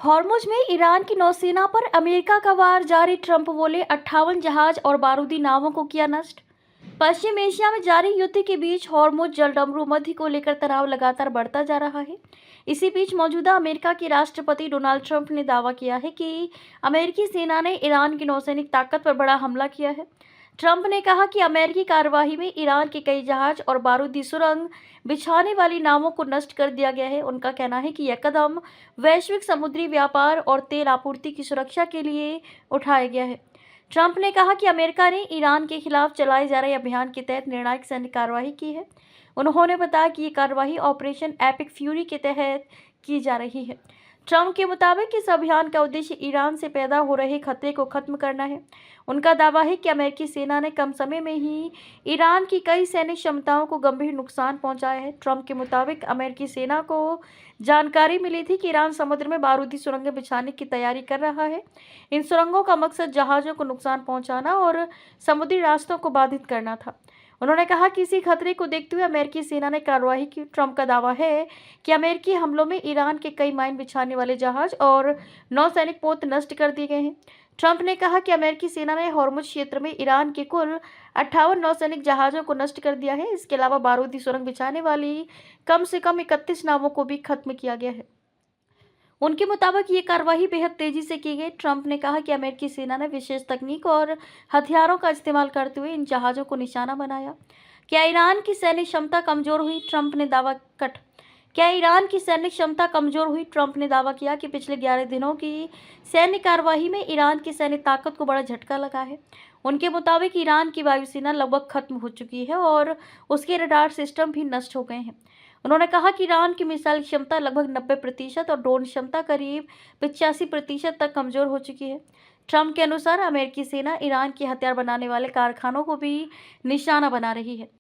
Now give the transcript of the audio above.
Hormuz में Iran की नौसेना पर अमेरिका का वार जारी। ट्रंप बोले 58 जहाज और बारूदी नावों को किया नष्ट। पश्चिम एशिया में जारी युद्ध के बीच हॉर्मुज जलडमरू मध्य को लेकर तनाव लगातार बढ़ता जा रहा है। इसी बीच मौजूदा अमेरिका के राष्ट्रपति डोनाल्ड ट्रंप ने दावा किया है कि अमेरिकी सेना ने ईरान की नौसैनिक ताकत पर बड़ा हमला किया है। ट्रंप ने कहा कि अमेरिकी कार्यवाही में ईरान के कई जहाज और बारूदी सुरंग बिछाने वाली नावों को नष्ट कर दिया गया है। उनका कहना है कि यह कदम वैश्विक समुद्री व्यापार और तेल आपूर्ति की सुरक्षा के लिए उठाया गया है। ट्रंप ने कहा कि अमेरिका ने ईरान के खिलाफ चलाए जा रहे अभियान के तहत निर्णायक सैन्य कार्रवाई की है। उन्होंने बताया कि ये कार्रवाई ऑपरेशन एपिक फ्यूरी के तहत की जा रही है। ट्रंप के मुताबिक इस अभियान का उद्देश्य ईरान से पैदा हो रहे खतरे को खत्म करना है। उनका दावा है कि अमेरिकी सेना ने कम समय में ही ईरान की कई सैन्य क्षमताओं को गंभीर नुकसान पहुंचाया है। ट्रंप के मुताबिक अमेरिकी सेना को जानकारी मिली थी कि ईरान समुद्र में बारूदी सुरंगें बिछाने की तैयारी कर रहा है। इन सुरंगों का मकसद जहाज़ों को नुकसान पहुंचाना और समुद्री रास्तों को बाधित करना था। उन्होंने कहा कि इसी खतरे को देखते हुए अमेरिकी सेना ने कार्रवाई की। ट्रंप का दावा है कि अमेरिकी हमलों में ईरान के कई माइन बिछाने वाले जहाज और नौसैनिक पोत नष्ट कर दिए गए हैं। ट्रंप ने कहा कि अमेरिकी सेना ने हॉर्मुज क्षेत्र में ईरान के कुल 58 नौसैनिक जहाज़ों को नष्ट कर दिया है। इसके अलावा बारूदी सुरंग बिछाने वाली कम से कम 31 नावों को भी खत्म किया गया है। उनके मुताबिक ये कार्रवाई बेहद तेजी से की गई। ट्रंप ने कहा कि अमेरिकी सेना ने विशेष तकनीक और हथियारों का इस्तेमाल करते हुए इन जहाज़ों को निशाना बनाया। क्या ईरान की सैन्य क्षमता कमजोर हुई? ट्रंप ने दावा कट क्या ईरान की सैन्य क्षमता कमजोर हुई? ट्रंप ने दावा किया कि पिछले 11 दिनों की सैन्य कार्रवाई में ईरान की सैन्य ताकत को बड़ा झटका लगा है। उनके मुताबिक ईरान की वायुसेना लगभग खत्म हो चुकी है और उसके रडार सिस्टम भी नष्ट हो गए हैं। उन्होंने कहा कि ईरान की मिसाइल क्षमता लगभग 90% और ड्रोन क्षमता करीब 85% तक कमजोर हो चुकी है। ट्रंप के अनुसार अमेरिकी सेना ईरान के हथियार बनाने वाले कारखानों को भी निशाना बना रही है।